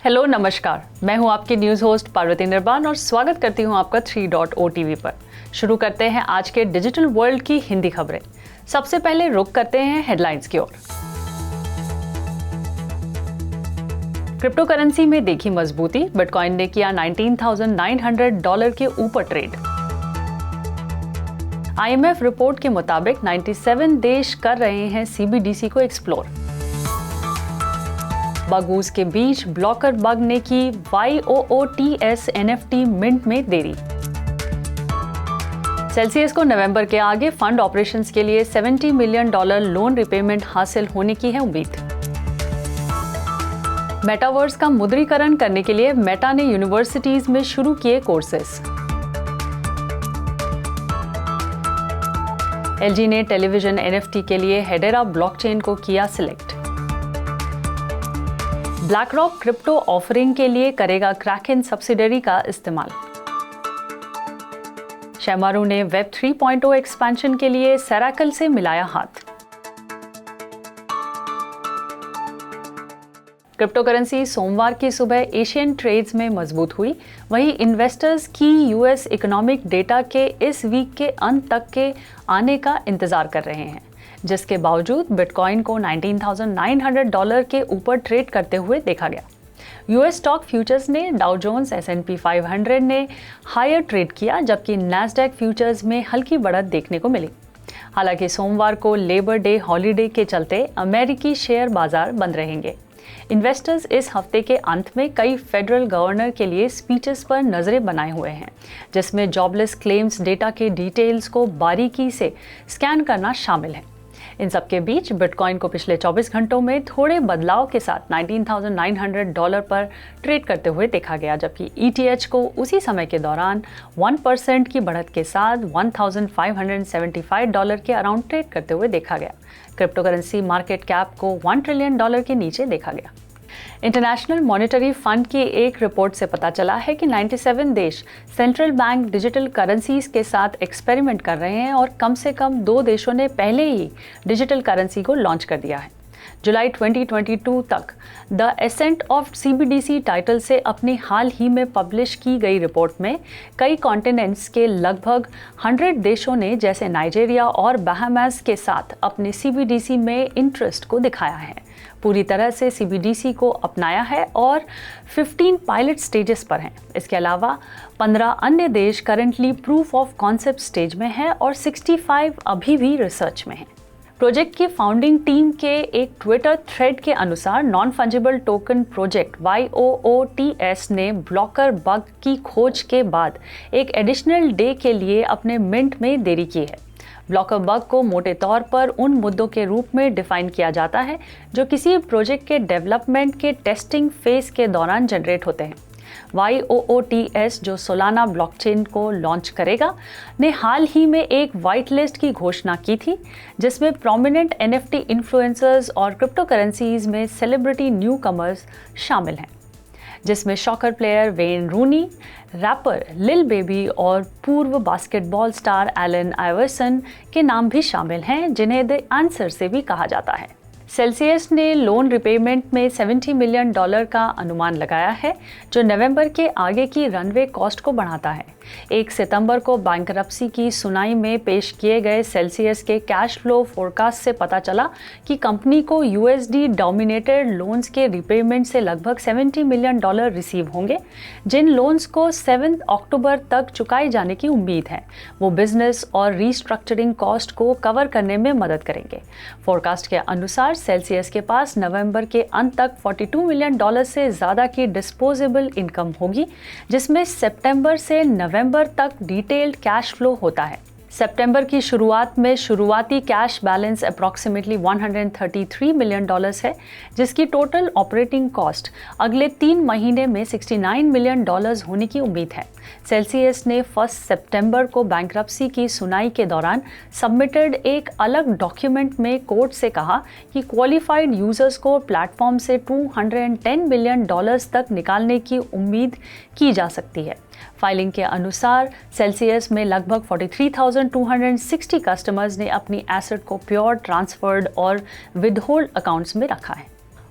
Hello नमस्कार, मैं हूं आपकी न्यूज़ होस्ट पार्वती निर्बान और स्वागत करती हूं आपका 3.0 टीवी पर। शुरू करते हैं आज के डिजिटल वर्ल्ड की हिंदी खबरें। सबसे पहले रुख करते हैं हेडलाइंस की ओर। क्रिप्टो करेंसी में देखी मजबूती, बिटकॉइन ने किया $19,900 के ऊपर ट्रेड। IMF रिपोर्ट के मुताबिक 97 देश कर रहे हैं CBDC को एक्सप्लोर। बगूज के बीच ब्लॉकर बग ने की YOOTS NFT मिंट में देरी। सेल्सियस को नवंबर के आगे फंड ऑपरेशंस के लिए $70 मिलियन लोन रिपेमेंट हासिल होने की है उम्मीद। मेटावर्स का मुद्रीकरण करने के लिए मेटा ने यूनिवर्सिटीज में शुरू किए कोर्सेस। LG ने टेलीविजन NFT के लिए हेडेरा ब्लॉकचेन को किया सिलेक्ट। BlackRock क्रिप्टो ऑफरिंग के लिए करेगा क्रैकन सब्सिडरी का इस्तेमाल। शेमारू ने वेब 3.0 एक्सपेंशन के लिए सेराकल से मिलाया हाथ। क्रिप्टो करेंसी सोमवार की सुबह एशियन ट्रेड्स में मजबूत हुई। वहीं इन्वेस्टर्स की US इकोनॉमिक डेटा के इस वीक के अंत तक के आने का इंतजार कर रहे हैं, जिसके बावजूद बिटकॉइन को $19,900 के ऊपर ट्रेड करते हुए देखा गया। US स्टॉक फ्यूचर्स ने डाउ जोन्स S&P 500 ने हायर ट्रेड किया, जबकि नैस्डैक फ्यूचर्स में हल्की बढ़त देखने को मिली। हालांकि सोमवार को लेबर डे हॉलीडे के चलते अमेरिकी शेयर बाजार बंद रहेंगे। इन्वेस्टर्स इस हफ्ते के अंत में कई फेडरल गवर्नर के लिए स्पीचेस पर नजरें बनाए हुए हैं, जिसमें जॉबलेस क्लेम्स डेटा के डिटेल्स को बारीकी से स्कैन करना शामिल है। इन सबके बीच बिटकॉइन को पिछले 24 घंटों में थोड़े बदलाव के साथ $19,900 पर ट्रेड करते हुए देखा गया, जबकि ETH को उसी समय के दौरान 1% की बढ़त के साथ $1,575 के अराउंड ट्रेड करते हुए देखा गया। क्रिप्टो करेंसी मार्केट कैप को $1 ट्रिलियन के नीचे देखा गया। इंटरनेशनल मॉनेटरी फंड की एक रिपोर्ट से पता चला है कि 97 देश सेंट्रल बैंक डिजिटल करेंसीज के साथ एक्सपेरिमेंट कर रहे हैं और कम से कम 2 देशों ने पहले ही डिजिटल करेंसी को लॉन्च कर दिया है। जुलाई 2022 तक the ascent of CBDC title से अपनी हाल ही में पब्लिश की गई रिपोर्ट में कई कॉन्टिनेंट्स के लगभग 100 देशों ने जैसे नाइजीरिया और बहामास के साथ अपने CBDC में इंटरेस्ट को दिखाया है, पूरी तरह से CBDC को अपनाया है और 15 पायलट स्टेजेस पर हैं। इसके अलावा 15 अन्य देश currently proof of concept stage में हैं और 65 अभी भी रिसर्च में हैं। प्रोजेक्ट की फाउंडिंग टीम के एक ट्विटर थ्रेड के अनुसार non fungible token project YOOTS ने ब्लॉकर बग की खोज के बाद एक एडिशनल डे के लिए अपने मिंट में देरी की है। ब्लॉकर बग को मोटे तौर पर उन मुद्दों के रूप में डिफाइन किया जाता है जो किसी प्रोजेक्ट के डेवलपमेंट के टेस्टिंग फेज के दौरान जनरेट होते हैं। YOOTS, जो सोलाना ब्लॉकचेन को लॉन्च करेगा, ने हाल ही में एक वाइट लिस्ट की घोषणा की थी, जिसमें प्रोमिनेंट NFT इन्फ्लुएंसर्स और क्रिप्टो करेंसीज में सेलिब्रिटी न्यू कमर्स शामिल हैं, जिसमें soccer player Wayne Rooney, rapper Lil Baby और पूर्व बास्केटबॉल स्टार एलन आइवर्सन के नाम भी शामिल हैं, जिन्हें द आंसर से भी कहा जाता है। सेल्सियस ने लोन रिपेमेंट में $70 मिलियन का अनुमान लगाया है, जो नवंबर के आगे की रनवे कॉस्ट को बढ़ाता है। 1 सितंबर को बैंकरप्सी की सुनवाई में पेश किए गए सेल्सियस के कैश फ्लो फोरकास्ट से पता चला कि कंपनी को USD डोमिनेटेड लोन्स के रिपेमेंट से लगभग $70 मिलियन रिसीव होंगे, जिन लोन्स को 7 अक्टूबर तक चुकाए जाने की उम्मीद है। वो बिजनेस और रीस्ट्रक्चरिंग कॉस्ट को कवर करने में मदद करेंगे। फोरकास्ट के अनुसार सेल्सियस के पास नवंबर के अंत तक $42 मिलियन से ज़्यादा की डिस्पोजेबल इनकम होगी, जिसमें सितंबर से नवंबर तक डिटेल्ड कैश फ्लो होता है। सितंबर की शुरुआत में शुरुआती कैश बैलेंस अप्रॉक्सीमेटली $133 मिलियन है, जिसकी टोटल ऑपरेटिंग कॉस्ट अगले 3 महीने में $69 मिलियन होने की उम्मीद है। सेल्सियस ने 1 सितंबर को बैंकरप्सी की सुनवाई के दौरान सबमिटेड एक अलग डॉक्यूमेंट में कोर्ट से कहा कि क्वालिफाइड यूजर्स को प्लेटफॉर्म से $210 मिलियन तक निकालने की उम्मीद की जा सकती है। फाइलिंग के अनुसार सेल्सियस में लगभग 43,260 कस्टमर्स ने अपनी एसेट को प्योर, ट्रांसफर्ड और विदहोल्ड अकाउंट्स में रखा है।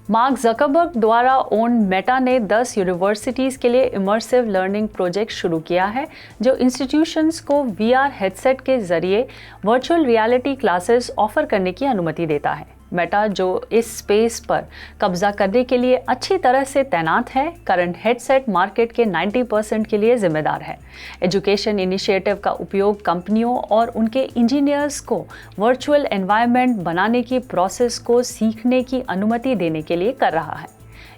मार्क ज़करबर्ग द्वारा ओन मेटा ने 10 यूनिवर्सिटीज़ के लिए इमर्सिव लर्निंग प्रोजेक्ट शुरू किया है, जो इंस्टीट्यूशंस को VR हेडसेट के जरिए वर्चुअल रियलिटी क्लासेस ऑफर करने की अनुमति देता है। मेटा, जो इस स्पेस पर कब्जा करने के लिए अच्छी तरह से तैनात है, करंट हेडसेट मार्केट के 90% के लिए जिम्मेदार है। एजुकेशन इनिशिएटिव का उपयोग कंपनियों और उनके इंजीनियर्स को वर्चुअल एनवायरनमेंट बनाने की प्रोसेस को सीखने की अनुमति देने के लिए कर रहा है।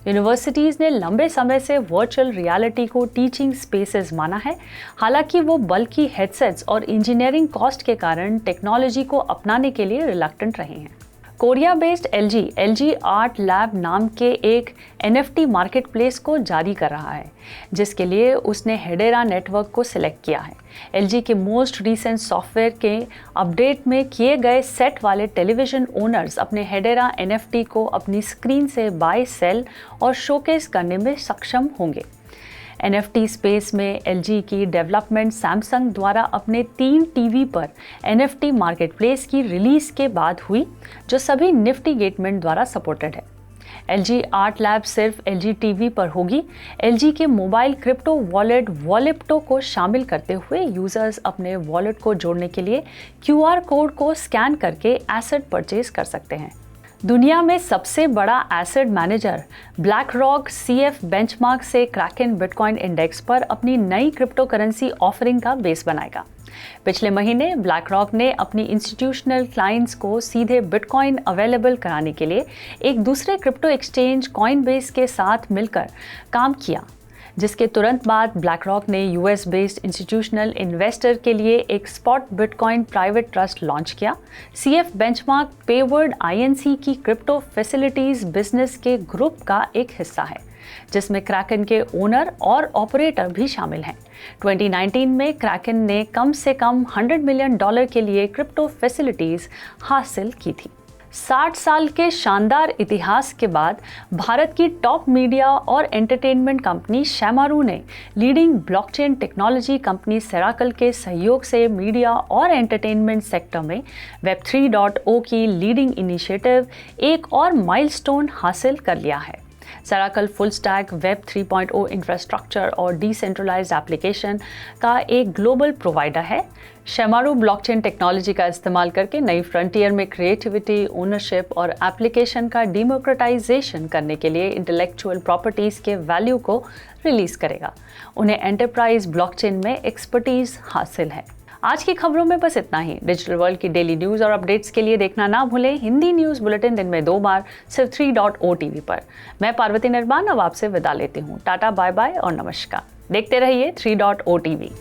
यूनिवर्सिटीज़ ने लंबे समय से वर्चुअल रियलिटी को टीचिंग स्पेसेस माना है, हालांकि वो बल्कि हेडसेट्स और इंजीनियरिंग कॉस्ट के कारण टेक्नोलॉजी को अपनाने के लिए रिलक्टेंट रहे हैं। Korea based LG art lab नाम के एक NFT मार्केट प्लेस को जारी कर रहा है, जिसके लिए उसने हेडेरा नेटवर्क को सिलेक्ट किया है। LG के मोस्ट रीसेंट सॉफ्टवेयर के अपडेट में किए गए सेट वाले टेलीविजन ओनर्स अपने हेडेरा NFT को अपनी स्क्रीन से बाय, सेल और शोकेस करने में सक्षम होंगे। NFT स्पेस में LG की डेवलपमेंट सैमसंग द्वारा अपने 3 टीवी पर NFT मार्केटप्लेस की रिलीज के बाद हुई, जो सभी निफ्टी गेटमेंट द्वारा सपोर्टेड है। LG आर्ट लैब सिर्फ LG टीवी पर होगी। LG के मोबाइल क्रिप्टो वॉलेट वॉलेप्टो को शामिल करते हुए यूजर्स अपने वॉलेट को जोड़ने के लिए QR कोड को स्कैन करके एसेट परचेज कर सकते हैं। दुनिया में सबसे बड़ा asset manager black rock CF benchmark से क्रैकन बिटकॉइन इंडेक्स पर अपनी नई क्रिप्टो करेंसी ऑफरिंग का बेस बनाएगा। पिछले महीने ब्लैक रॉक ने अपनी इंस्टीट्यूशनल क्लाइंट्स को सीधे बिटकॉइन अवेलेबल कराने के लिए एक दूसरे क्रिप्टो एक्सचेंज कॉइनबेस के साथ मिलकर काम किया, जिसके तुरंत बाद ब्लैक रॉक ने US बेस्ड इंस्टीट्यूशनल इन्वेस्टर के लिए एक spot bitcoin private trust launch किया। CF बेंचमार्क पेवर्ड INC की क्रिप्टो फैसिलिटीज बिजनेस के ग्रुप का एक हिस्सा है, जिसमें क्रैकन के ओनर और ऑपरेटर भी शामिल हैं। 2019 में क्रैकन ने कम से कम $100 मिलियन के लिए क्रिप्टो फैसिलिटीज हासिल की थी। 60 साल के शानदार इतिहास के बाद भारत की टॉप मीडिया और एंटरटेनमेंट कंपनी शेमारू ने लीडिंग ब्लॉकचेन टेक्नोलॉजी कंपनी सेराकल के सहयोग से मीडिया और एंटरटेनमेंट सेक्टर में वेब 3.0 की लीडिंग इनिशिएटिव एक और माइलस्टोन हासिल कर लिया है। सेराकल फुल स्टैक वेब 3.0 इंफ्रास्ट्रक्चर और डिसेंट्रलाइज्ड एप्लीकेशन का एक ग्लोबल प्रोवाइडर है। शेमारू ब्लॉकचेन टेक्नोलॉजी का इस्तेमाल करके नई फ्रंटियर में क्रिएटिविटी, ओनरशिप और एप्लीकेशन का डेमोक्रेटाइजेशन करने के लिए इंटेलेक्चुअल प्रॉपर्टीज़ के वैल्यू को रिलीज करेगा। उन्हें एंटरप्राइज ब्लॉकचेन में एक्सपर्टीज हासिल है। आज की खबरों में बस इतना ही। डिजिटल वर्ल्ड की डेली न्यूज़ और अपडेट्स के लिए देखना ना भूलें हिंदी न्यूज़ बुलेटिन दिन में 2 बार सिर्फ 3.0 टीवी पर। मैं पार्वती निर्माण अब आपसे विदा लेती हूँ। टाटा, बाय बाय और नमस्कार। देखते रहिए 3.0 टीवी।